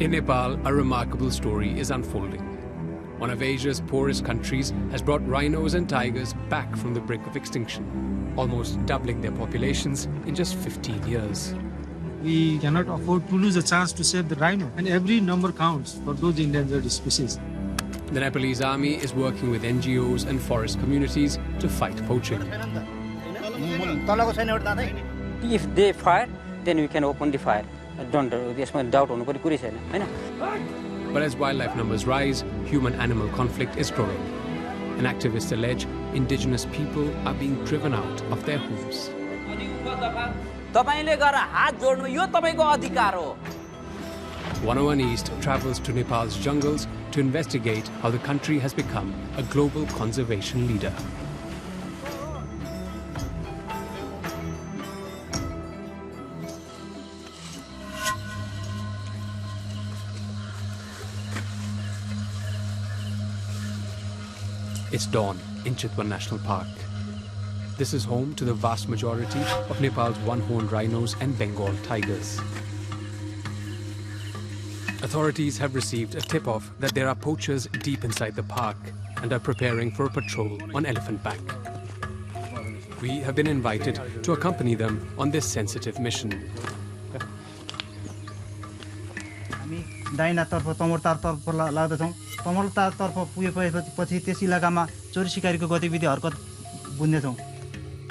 In Nepal, a remarkable story is unfolding. One of Asia's poorest countries has brought rhinos and tigers back from the brink of extinction, almost doubling their populations in just 15 years. We cannot afford to lose a chance to save the rhino, and every number counts for those endangered species. The Nepalese army is working with NGOs and forest communities to fight poaching. If they fire, then we can open the fire. Don't doubt. But as wildlife numbers rise, human-animal conflict is growing. And activists allege indigenous people are being driven out of their homes. 101 East travels to Nepal's jungles to investigate how the country has become a global conservation leader. It's dawn in Chitwan National Park. This is home to the vast majority of Nepal's one-horned rhinos and Bengal tigers. Authorities have received a tip-off that there are poachers deep inside the park and are preparing for a patrol on elephant back. We have been invited to accompany them on this sensitive mission.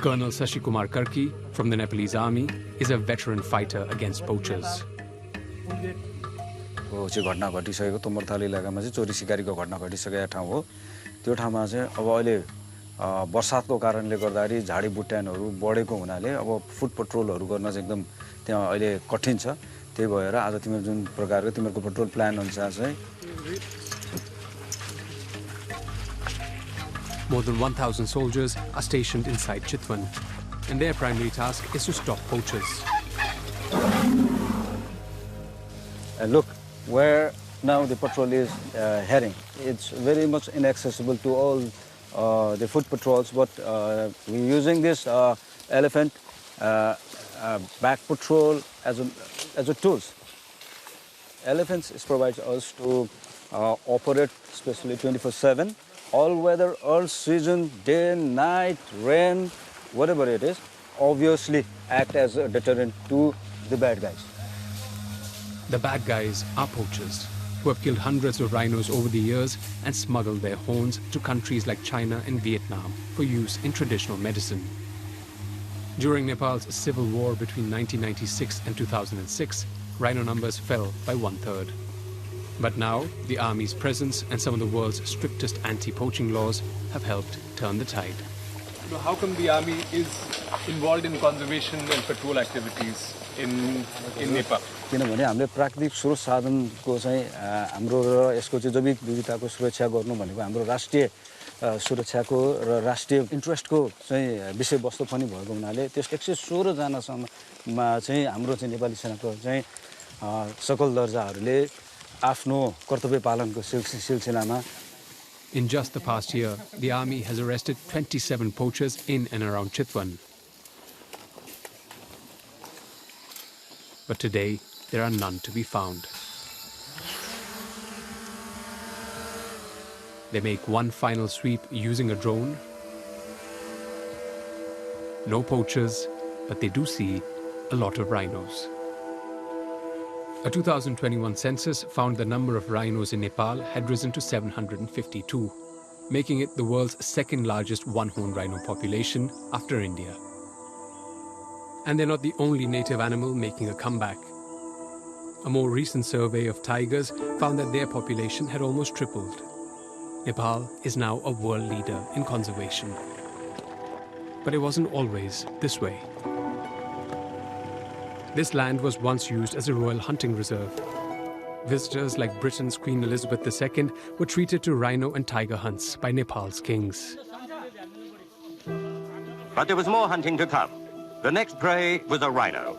Colonel Sashikumar Karki from the Nepalese army is a veteran fighter against poachers. घटना घटिसकेको तोमरताल इलाकामा चाहिँ चोरी सिकारीको घटना घटिसकेको ठाउँ हो त्यो ठाउँमा चाहिँ अब अहिले बर्सातको कारणले गर्दाखेरि झाडी बुट्यानहरु बढेको हुनाले अब फुट पेट्रोलहरु गर्न चाहिँ एकदम त्यहाँ अहिले कठिन छ त्यही भएर आज तिम्रो जुन प्रकारको तिम्रो पेट्रोल प्लान अनुसार चाहिँ More than 1,000 soldiers are stationed inside Chitwan, and their primary task is to stop poachers. And look where now the patrol is heading. It's very much inaccessible to all the foot patrols, but we're using this elephant back patrol as a tools. Elephants provides us to operate especially 24/7. All weather, all season, day, night, rain, whatever it is, obviously act as a deterrent to the bad guys. The bad guys are poachers who have killed hundreds of rhinos over the years and smuggled their horns to countries like China and Vietnam for use in traditional medicine. During Nepal's civil war between 1996 and 2006, rhino numbers fell by 1/3. But now, the army's presence and some of the world's strictest anti-poaching laws have helped turn the tide. So how come the army is involved in conservation and patrol activities in Nepal? किनभने हामीले प्राकृतिक स्रोत साधनको चाहिँ हाम्रो र यसको चाहिँ जैविक विविधताको सुरक्षा गर्नु भनेको हाम्रो राष्ट्रिय सुरक्षाको र राष्ट्रिय इन्ट्रेस्टको चाहिँ विषयवस्तु पनि भएको हुनाले त्यस 116 जनासम्ममा चाहिँ हाम्रो चाहिँ नेपाली सेनाको चाहिँ सकल दर्जाहरूले आफ्नो कर्तव्य पालनको सिलसिलामा. In just the past year, the army has arrested 27 poachers in and around Chitwan. But today, there are none to be found. They make one final sweep using a drone. No poachers, but they do see a lot of rhinos. A 2021 census found the number of rhinos in Nepal had risen to 752, making it the world's second largest one-horned rhino population after India. And they're not the only native animal making a comeback. A more recent survey of tigers found that their population had almost tripled. Nepal is now a world leader in conservation. But it wasn't always this way. This land was once used as a royal hunting reserve. Visitors like Britain's Queen Elizabeth II were treated to rhino and tiger hunts by Nepal's kings. But there was more hunting to come. The next prey was a rhino.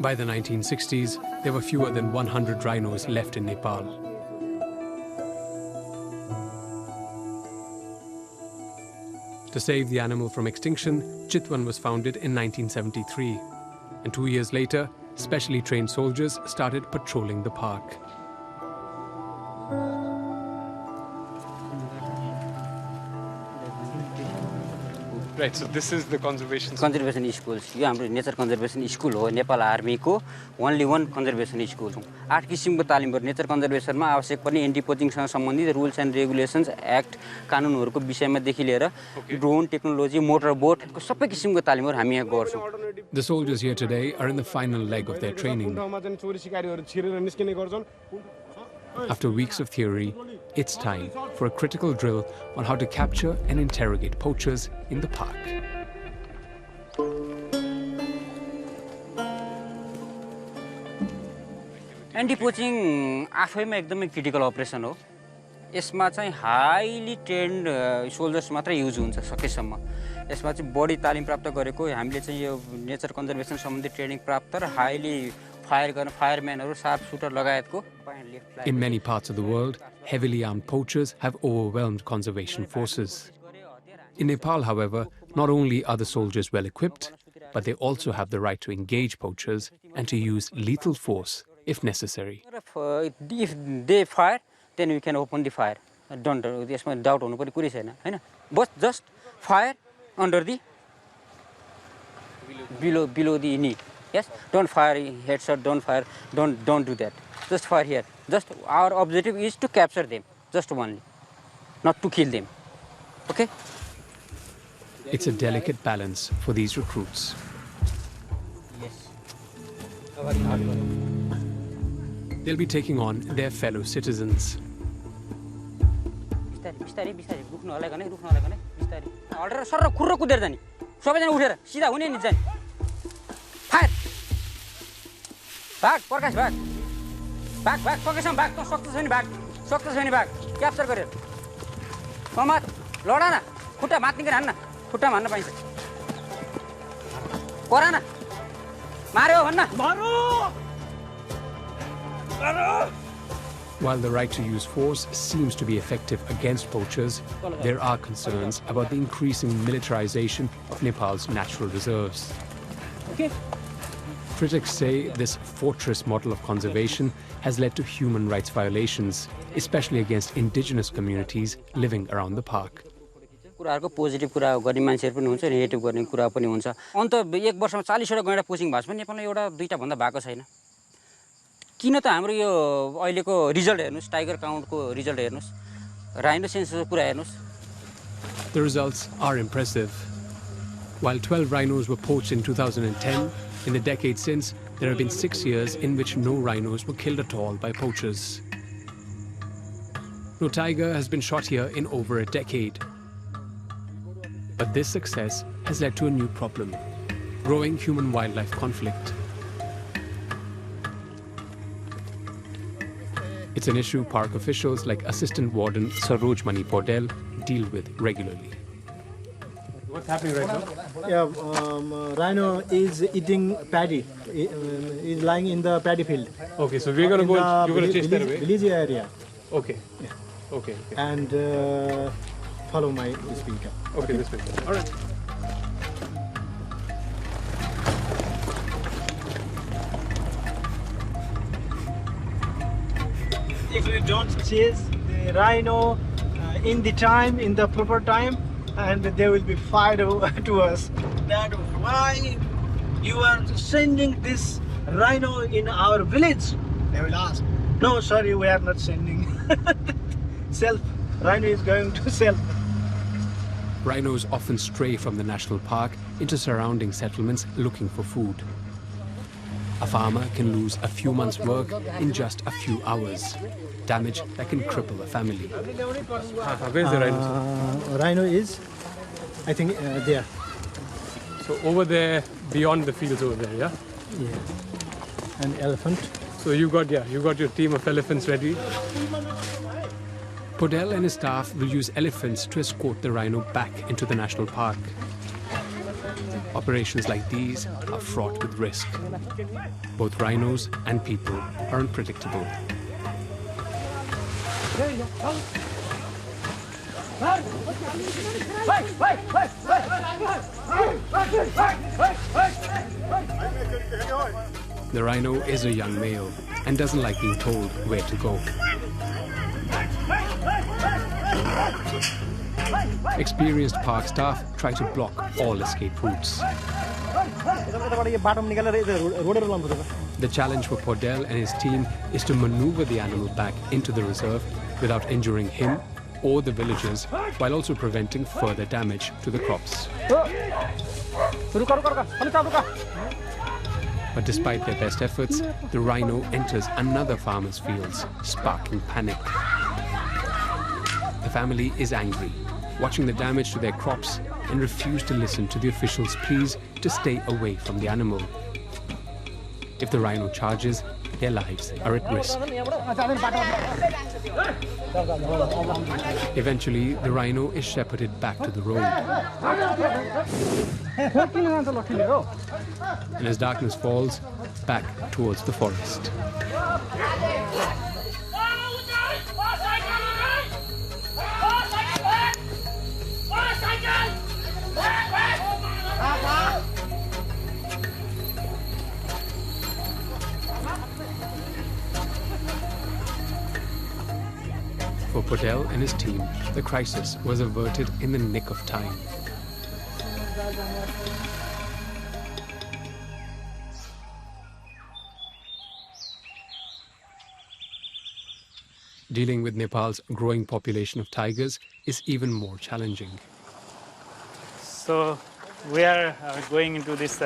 By the 1960s, there were fewer than 100 rhinos left in Nepal. To save the animal from extinction, Chitwan was founded in 1973. And 2 years later, specially trained soldiers started patrolling the park. Right, so this is the conservation Conservation schools. यो हाम्रो nature conservation school हो नेपाल आर्मीको only one conservation school हो 8 किसिमको तालिमहरु nature कन्जर्भेसनमा आवश्यक पर्ने anti पोचिङसँग सम्बन्धित rules and regulations act कानुनहरुको विषयमा देखि लिएर ड्रोन टेक्नोलोजी मोटर बोटको सबै किसिमको तालिमहरु हामी यहाँ गर्छौं. The soldiers here today are in the final leg of their training. After weeks of theory, it's time for a critical drill on how to capture and interrogate poachers in the park. Anti poaching आफैमा एकदमै critical operation हो. यसमा चाहिँ highly trained soldiers मात्र use हुन्छ सकेसम्म. यसमा चाहिँ बढी तालिम प्राप्त गरेको हामीले चाहिँ यो नेचर कन्जर्भेसन सम्बन्धी ट्रेनिङ प्राप्त र हाईली फायर गर्न फायरम्यानहरु शार्प सुटर लगायतको. In many parts of the world, heavily armed poachers have overwhelmed conservation forces. In Nepal, however, not only are the soldiers well equipped, but they also have the right to engage poachers and to use lethal force if necessary. If they fire, then we can open the fire. Don't यसमा doubt हुनुपर्ने कुरै छैन हैन. But just fire under the below the knee. Yes, don't fire headshot, don't do that. Just fire here. Just our objective is to capture them, just only, not to kill them. Okay? It's a delicate balance for these recruits. Yes. They'll be taking on their fellow citizens. बिस्तारै रुक्नु होला गने बिस्तारै हल्डेर sir खुर्र कुदेर जानी सबैजना उठेर सिधा हुने नि जानी फायर भाग प्रकाश भाग प्रकाशमा भाग त सक्छ छैन भाग क्याप्चर गरेर समात लडा न खुट्टा मात्ने गरी हान्न खुट्टा हान्न पाइन्छ करा न मार्यो भन्न मारो While the right to use force seems to be effective against poachers, there are concerns about the increasing militarization of Nepal's natural reserves. Okay. Critics say this fortress model of conservation has led to human rights violations, especially against indigenous communities living around the park. कुराहरुको positive कुरा गर्ने मान्छेहरु पनि हुन्छ negative गर्ने कुरा पनि हुन्छ. अन्त एक वर्षमा 40 वटा गैंडा पोचिङ भएको छ भने नेपालमा एउटा दुईटा भन्दा भएको छैन. किन त हाम्रो यो अहिलेको रिजल्ट हेर्नुस् टाइगर काउन्टको रिजल्ट हेर्नुस् राइनो सेन्ससको कुरा हेर्नुस्. The results are impressive. While 12 rhinos were poached in 2010, in the decade since, there have been 6 years in which no rhinos were killed at all by poachers. No tiger has been shot here in over a decade. But this success has led to a new problem: growing human-wildlife conflict. It's an issue park officials like Assistant Warden Saroj Mani Paudel deal with regularly. What's happening right now? Yeah, rhino is eating paddy. Is lying in the paddy field. Okay, so we're going to go, you're going to chase that away? Village area. Okay. Yeah. Okay. And follow my speaker. Okay, this way. All right. If we don't chase the rhino in the proper time, and they will be fired to us. That why you are sending this rhino in our village? They will ask. No, sorry, we are not sending. Rhino is going to self. Rhinos often stray from the national park into surrounding settlements looking for food. A farmer can lose a few months' work in just a few hours. Damage that can cripple a family. Where's the rhino? Rhino is, I think, there. So over there, beyond the fields over there, yeah? Yeah. An elephant. So you got your team of elephants ready? Podel and his staff will use elephants to escort the rhino back into the national park. Operations like these are fraught with risk. Both rhinos and people are unpredictable. The rhino is a young male and doesn't like being told where to go. Experienced park staff try to block all escape routes. The challenge for Podell and his team is to maneuver the animal back into the reserve without injuring him or the villagers, while also preventing further damage to the crops. But despite their best efforts, the rhino enters another farmer's fields, sparking panic. The family is angry, watching the damage to their crops, and refuse to listen to the officials' pleas to stay away from the animal. If the rhino charges, their lives are at risk. Eventually, the rhino is shepherded back to the road. And as darkness falls, back towards the forest. For Podell and his team, the crisis was averted in the nick of time. Dealing with Nepal's growing population of tigers is even more challenging. So we are going into this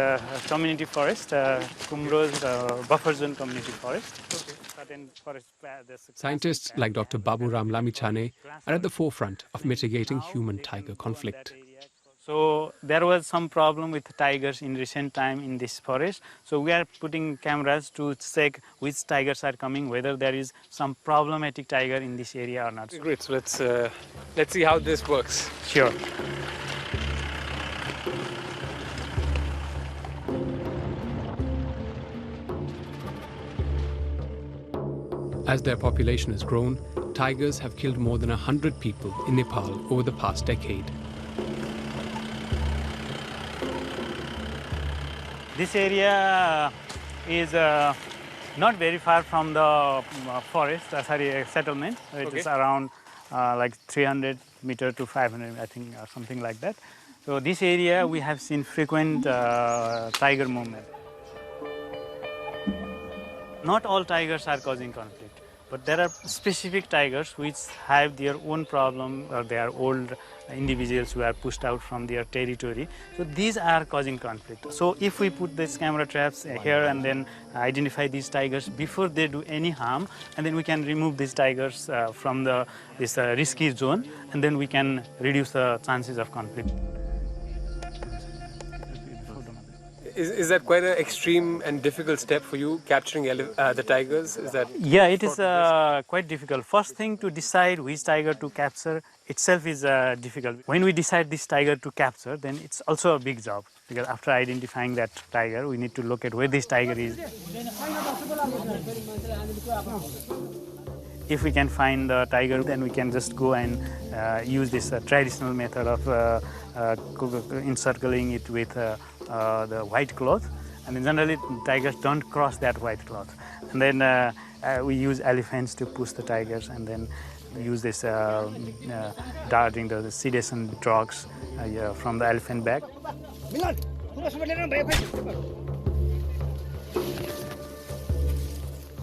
community forest, Kumro's buffer zone community forest. Scientists like Dr. Babu Ram Lamichane are at the forefront of mitigating human-tiger conflict. So there was some problem with tigers in recent time in this forest. So we are putting cameras to check which tigers are coming, whether there is some problematic tiger in this area or not. Great, so let's see how this works. Sure. As their population has grown, tigers have killed more than 100 people in Nepal over the past decade. This area is not very far from the forest, settlement. It is around like 300 meter to 500, I think, or something like that. So this area we have seen frequent tiger movement. Not all tigers are causing conflict, but there are specific tigers which have their own problem, or they are old individuals who are pushed out from their territory. So these are causing conflict. So if we put these camera traps here and then identify these tigers before they do any harm, and then we can remove these tigers from this risky zone, and then we can reduce the chances of conflict. Is that quite an extreme and difficult step for you, capturing the tigers? Is that? Yeah, it is quite difficult. First thing, to decide which tiger to capture itself is difficult. When we decide this tiger to capture, then it's also a big job, because after identifying that tiger, we need to look at where this tiger is. If we can find the tiger, then we can just go and use this traditional method of encircling it with the white cloth, and then generally tigers don't cross that white cloth. And then we use elephants to push the tigers, and then use this darting the sedation drugs from the elephant back.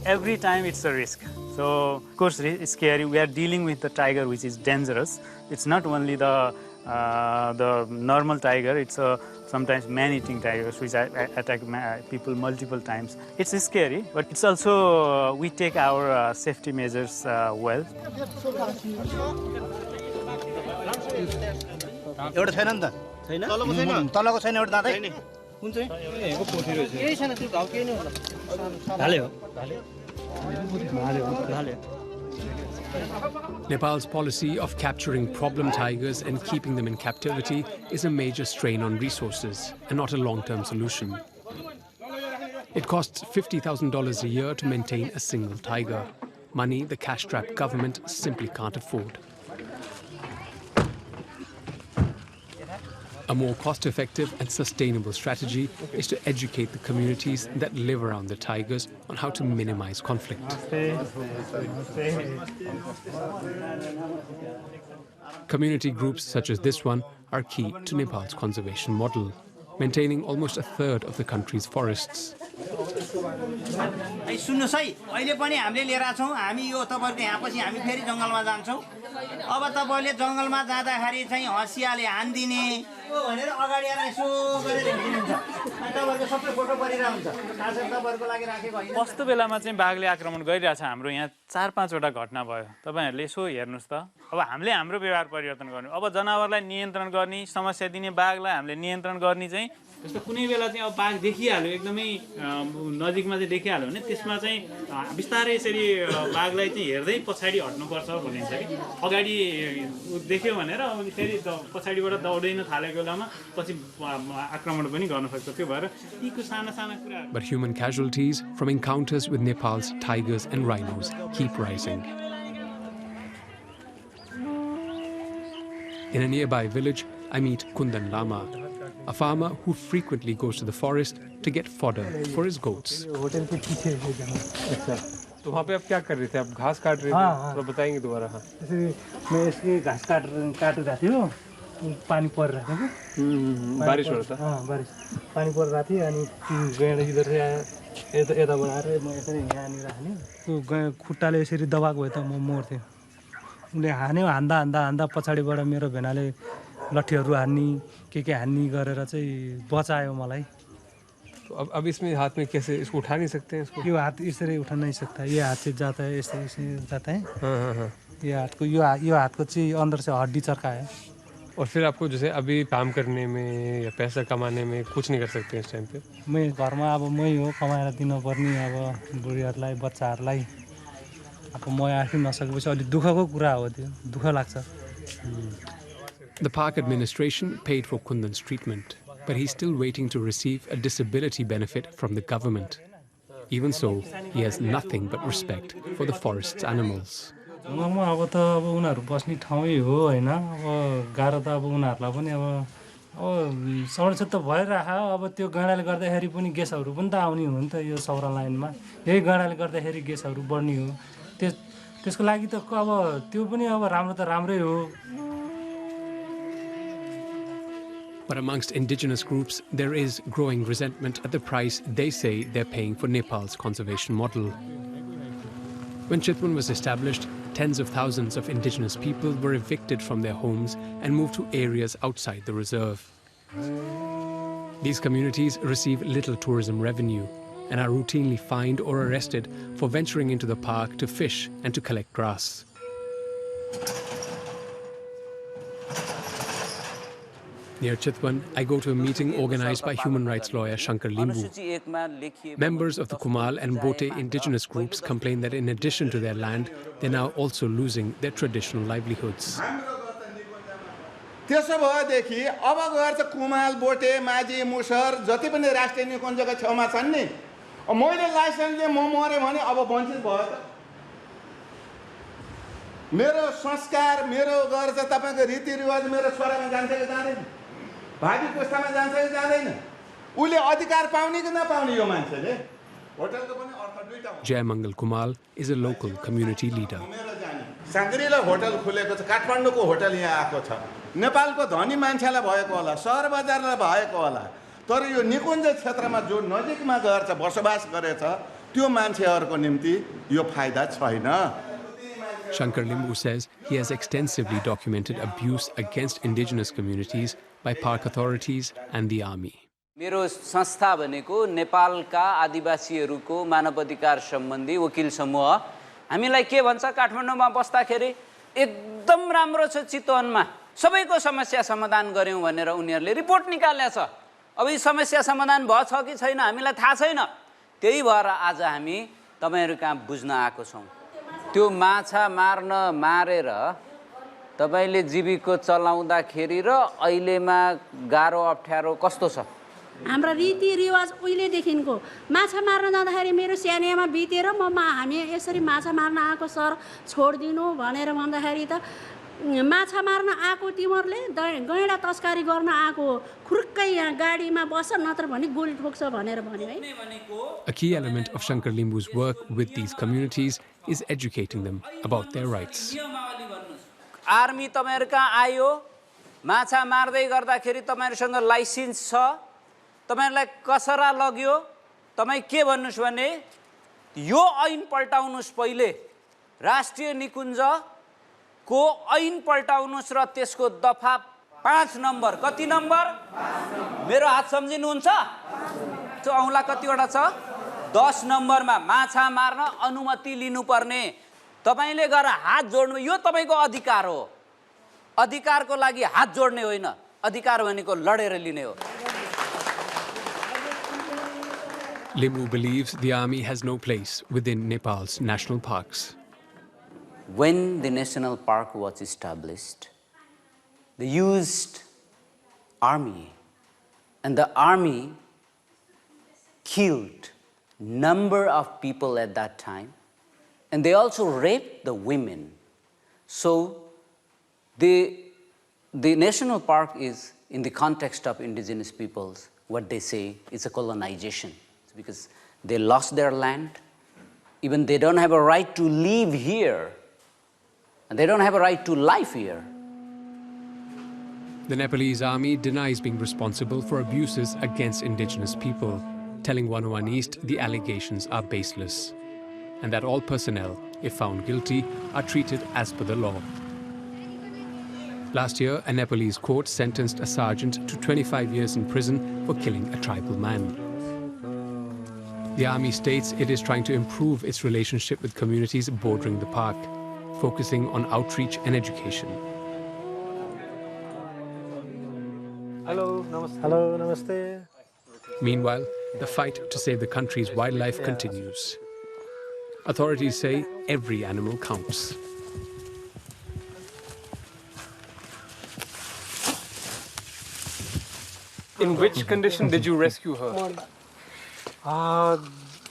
Every time it's a risk. So of course it's scary. We are dealing with the tiger which is dangerous. It's not only the normal tiger, it's sometimes man-eating tigers which attack people multiple times. It's scary, but it's also we take our safety measures well. Nepal's policy of capturing problem tigers and keeping them in captivity is a major strain on resources and not a long-term solution. It costs $50,000 a year to maintain a single tiger, money the cash-strapped government simply can't afford. A more cost-effective and sustainable strategy is to educate the communities that live around the tigers on how to minimize conflict. Community groups such as this one are key to Nepal's conservation model, maintaining almost a third of the country's forests. सुन्नुस् है अहिले पनि हामीले लिएर छौं हामी यो तपाईहरुको यहाँ पछि हामी फेरि जंगलमा जान्छौं अब तपाईले जंगलमा जाँदाखेरि चाहिँ हसियाले हान्दिने भनेर अगाडि आएर यसो गरेर हिँड्नुहुन्छ तपाईहरुको सबै फोटो परिरा हुन्छ खास तपाईहरुको लागि राखेको हैन कस्तो बेलामा चाहिँ बाघले आक्रमण गरिरहेछ हाम्रो यहाँ 4-5 वटा घटना भयो तपाईहरुले यसो हेर्नुस् त अब हामीले हाम्रो व्यवहार परिवर्तन गर्नु अब जनावरलाई नियन्त्रण गर्ने समस्या दिने बाघलाई हामीले नियन्त्रण गर्ने चाहिँ जस्तो कुनै बेला चाहिँ अब बाघ देखिहाल्यो एकदमै नजिकमा चाहिँ देखिहाल्यो भने त्यसमा चाहिँ बिस्तारै यसरी बाघलाई चाहिँ हेर्दै पछाडी हट्नुपर्छ भनिन्छ कि अगाडि देख्यो भनेर अनि फेरि पछाडीबाट दौडिन थालेको बेलामा पछि आक्रमण पनि गर्न सक्छ त्यो भएर यीको साना साना कुराहरु But human casualties from encounters with Nepal's tigers and rhinos keep rising. In a nearby village, I meet Kundan Lama, a farmer who frequently goes to the forest to get fodder for his goats. तो वहाँ पे आप क्या कर रहे थे? आप घास काट रहे थे? थोड़ा बताएंगे दोबारा। हाँ। मैं इसकी घास काट रहा थी वो पानी पड़ रहा था बारिश हो रहा था। हाँ बारिश पानी पड़ रहा थी अनि गैंड इधर से आया यता बनाएर म यसरी यहाँनिर हाने त्यो खुट्टाले यसरी दबाएको भए त म मर्थेँ उनले हान्यो हान्दा पछाडिबाट मेरो भेनाले लट्ठीहरू हान्नी के हान्नी गरेर चाहिँ बचायो मलाई तो अब इसमें हाथ में कैसे इसको उठा नहीं सकते हैं इसको? यो हाथ इसरी उठा नहीं सकता ये हाथ से जाता है ऐसे जाता है हाँ। ये हाथ को यो हाथ को चाहिँ अंदर से हड्डी चर्का है और फिर आपको जैसे अभी काम करने में या पैसा कमाने में कुछ नहीं कर सकते इस टाइम पे? मैं घरमा अब मै हो कमाएर दिनुपर्ने अब बुढीहरूलाई बच्चाहरूलाई अब म आफै नसकेपछि अलि दुःखको कुरा हो त्यो दुःख लाग्छ The park administration paid for Kundan's treatment, but he's still waiting to receive a disability benefit from the government. Even so, he has nothing but respect for the forest's animals. अब त अब उनीहरू बस्ने ठाउँै हो हैन अब गाह्रो त अब उनीहरूलाई पनि अब संरक्षित त भइराख अब त्यो गैंडाले गर्दाखेरि पनि ग्यासहरू पनि त आउने हो नि त यो सौरा लाइनमा यही गैंडाले गर्दाखेरि ग्यासहरू बढ्ने हो त्यसको लागि त अब त्यो पनि अब राम्रो त राम्रै हो. But amongst indigenous groups, there is growing resentment at the price they say they're paying for Nepal's conservation model. When Chitwan was established, tens of thousands of indigenous people were evicted from their homes and moved to areas outside the reserve. These communities receive little tourism revenue and are routinely fined or arrested for venturing into the park to fish and to collect grass. Near Chitwan, I go to a meeting organized by human rights lawyer Shankar Limbu. Members of the Kumal and Bote indigenous groups complain that in addition to their land, they're now also losing their traditional livelihoods. त्यसो भएदेखि अब गएर चाहिँ कुमाल बोटे माझी मुसर जति पनि राष्ट्रिय निकुञ्जका छेउमा छन् नि मैले लाइसेन्सले म मरे भने अब वञ्चित भयो त मेरो संस्कार मेरो घर चाहिँ तपाईको रीतिरिवाज मेरो छोरामा जान्छ कि जाँदैन भावी पुस्तामा जान्छ कि जाँदैन उले अधिकार पाउने कि नपाउने यो मान्छेले होटलको पनि अर्थ दुईटा हुन्छ. Jai Mangal Kumal is a local community leader. Shangri-La hotel खुलेको छ काठमाडौँको होटल यहाँ आएको छ नेपालको धनी मान्छेलाई भएको होला सहर बजारलाई भएको होला तर यो निकुञ्ज क्षेत्रमा जो नजिकमा गएर चाहिँ बसोबास गरेछ त्यो मान्छेहरुको निम्ति यो फाइदा छैन. Shankar Limbu says he has extensively documented abuse against indigenous communities by park authorities and the army. मेरो संस्था भनेको नेपालका आदिवासीहरूको मानवाधिकार सम्बन्धी वकिल समूह हामीलाई के भन्छ काठमाडौँमा बस्दाखेरि एकदम राम्रो छ चितवनमा सबैको समस्या समाधान गर्यौं भनेर उनीहरुले रिपोर्ट निकालेको छ. अब यी समस्या समाधान भयो छ कि छैन हामीलाई थाहा छैन. त्यही भएर आज हामी तपाईहरु कहाँ बुझ्न आएको छौं. त्यो माछा मारेर तपाईले जीविका चलाउँदाखेरि र अहिलेमा गाह्रो अप्ठ्यारो कस्तो छ? हाम्रो रीतिरिवाज उहिलेदेखिको माछा मार्न जाँदाखेरि मेरो स्यानियामा बितेर हामी यसरी माछा मार्न आएको सर छोड्दिनु भनेर भन्दाखेरि त माछा मार्न आएको तिमीहरूले गैँडा तस्करी गर्न आएको खुर्कै यहाँ गाडीमा बस नत्र भने गोली ठोक्छ भनेर भन्यो है। A key element of Shankar Limbu's work with these communities is educating them about their rights. Army तपाईहरु कहाँ आयो, माछा मार्दै गर्दाखेरि तपाईहरुसँग लाइसेन्स छ, तपाईहरुलाई कसरा लग्यो, तपाई के भन्नुस् भने यो ऐन पल्टाउनुस्, पहिले राष्ट्रिय निकुञ्ज को ऐन पल्टाउनुस् र त्यसको दफा 5 नम्बर, कति नम्बर? मेरो हात सम्झिनुहुन्छ? त्यो औंला कतिवटा छ? 10 नम्बरमा माछा मार्न अनुमति लिनुपर्ने। तपाईले गएर हात जोड्नु, यो तपाईको अधिकार हो। अधिकारको लागि हात जोड्ने होइन, अधिकार भनेको लडेर लिने हो। Limbu believes the army has no place within Nepal's national parks. When the national park was established, they used army, and the army killed number of people at that time, and they also raped the women. So the national park is, in the context of indigenous peoples, what they say is a colonization, because they lost their land. Even they don't have a right to live here, and they don't have a right to life here. The Nepalese army denies being responsible for abuses against indigenous people, telling 101 East the allegations are baseless, and that all personnel, if found guilty, are treated as per the law. Last year, a Nepalese court sentenced a sergeant to 25 years in prison for killing a tribal man. The army states it is trying to improve its relationship with communities bordering the park, focusing on outreach and education. Hello, namaste. Hello, namaste. Meanwhile, the fight to save the country's wildlife continues. Authorities say every animal counts. In which condition did you rescue her?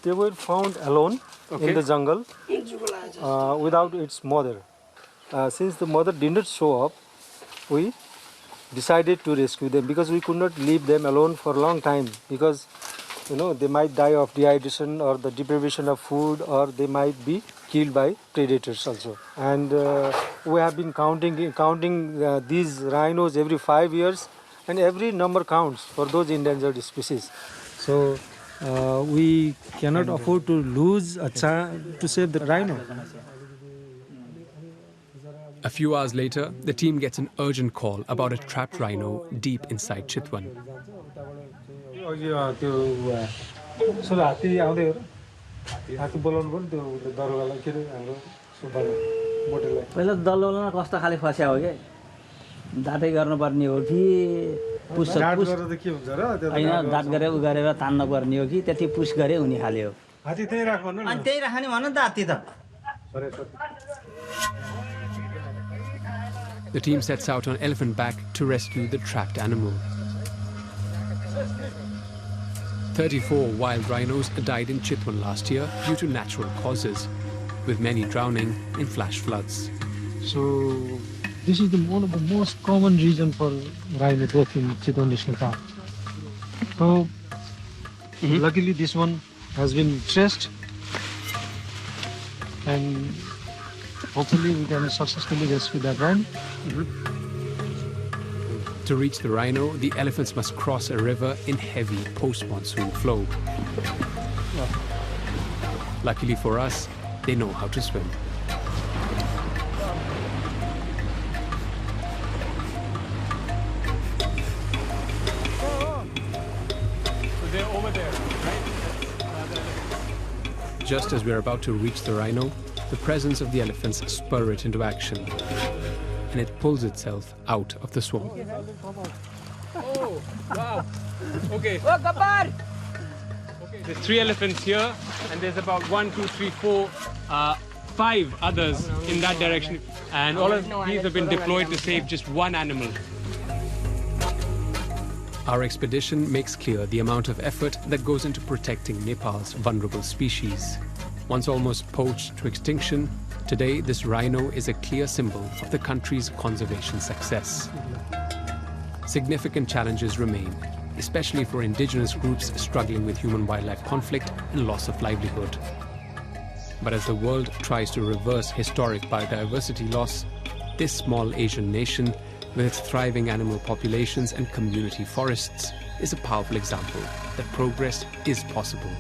They were found alone in the jungle without its mother. Since the mother did not show up, we decided to rescue them because we could not leave them alone for a long time, because they might die of dehydration or the deprivation of food, or they might be killed by predators also. And we have been counting these rhinos every 5 years, and every number counts for those endangered species. So we cannot afford to lose a chance to save the rhino. A few hours later, the team gets an urgent call about a trapped rhino deep inside Chitwan. पहिला दलदलमा कस्तो खाले फस्या हो के दाटै गर्नुपर्ने हो कि पुस होइन दाट गरेर उ गरेर तान्न पर्ने हो कि त्यति पुस गरे हुने खाले हो अनि त्यही राख्ने भन त हात्ती त The team sets out on elephant back to rescue the trapped animal. 34 wild rhinos died in Chitwan last year due to natural causes, with many drowning in flash floods. So this is one of the most common reasons for rhino death in Chitwan National Park. So luckily this one has been traced, and hopefully we can successfully rescue that rhino. To reach the rhino, the elephants must cross a river in heavy post-monsoon flow. Luckily for us, they know how to swim. So they're over there, right? Just as we're about to reach the rhino, the presence of the elephants spur it into action, and it pulls itself out of the swamp. Oh, wow. Okay. Okay, there's 3 elephants here, and there's about 1, 2, 3, 4, 5 others in that direction, and all of these have been deployed to save just one animal. Our expedition makes clear the amount of effort that goes into protecting Nepal's vulnerable species. Once almost poached to extinction, Today, this rhino is a clear symbol of the country's conservation success. Significant challenges remain, especially for indigenous groups struggling with human-wildlife conflict and loss of livelihood. But as the world tries to reverse historic biodiversity loss, this small Asian nation, with its thriving animal populations and community forests, is a powerful example that progress is possible.